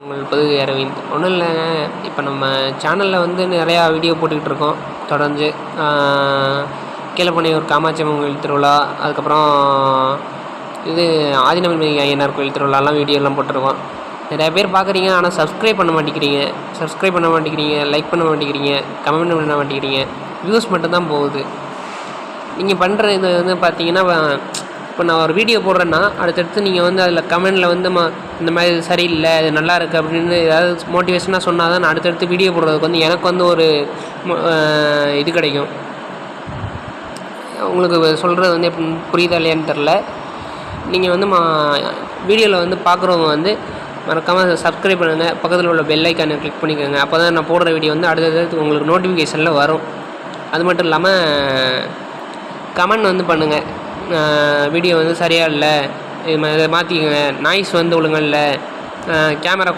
உங்கள் புதுகை அரவிந்த். ஒன்றும் இல்லைங்க, இப்போ நம்ம சேனலில் வந்து நிறையா வீடியோ போட்டுக்கிட்டு இருக்கோம் தொடர்ந்து. கீழப்பனையூர் காமாட்சி அம்மன் கோயில் திருவிழா, அதுக்கப்புறம் இது ஆதினமின்மை ஐயனார் கோயில் திருவிழாலாம் வீடியோலாம் போட்டிருக்கோம். நிறையா பேர் பார்க்குறீங்க, ஆனால் சப்ஸ்கிரைப் பண்ண மாட்டேங்கிறீங்க. லைக் பண்ண மாட்டேங்கிறீங்க, கமெண்ட் பண்ண மாட்டேங்கிறீங்க. வியூஸ் மட்டும்தான் போகுது. நீங்கள் பண்ணுற இது வந்து பார்த்தீங்கன்னா, இப்போ நான் ஒரு வீடியோ போடுறேன்னா அடுத்தடுத்து நீங்கள் வந்து அதில் கமெண்டில் வந்து இந்த மாதிரி இது சரியில்லை, இது நல்லா இருக்குது அப்படின்னு ஏதாவது மோட்டிவேஷனாக சொன்னால் தான் நான் அடுத்தடுத்து வீடியோ போடுறதுக்கு வந்து எனக்கு வந்து ஒரு இது கிடைக்கும். உங்களுக்கு சொல்கிறது வந்து எப்படி புரியுதா இல்லையான்னு தெரில. நீங்கள் வந்து வீடியோவில் வந்து பார்க்குறவங்க வந்து மறக்காமல் சப்ஸ்கிரைப் பண்ணுங்கள், பக்கத்தில் உள்ள பெல் ஐக்கானை கிளிக் பண்ணிக்கோங்க. அப்போ தான் நான் போடுற வீடியோ வந்து அடுத்தடுத்து உங்களுக்கு நோட்டிஃபிகேஷனில் வரும். அது மட்டும் இல்லாமல் கமெண்ட் வந்து பண்ணுங்கள், வீடியோ வந்து சரியாக இல்லை, இதை மாற்றிக்கங்க, நாய்ஸ் வந்து ஒழுங்கா இல்லை, கேமரா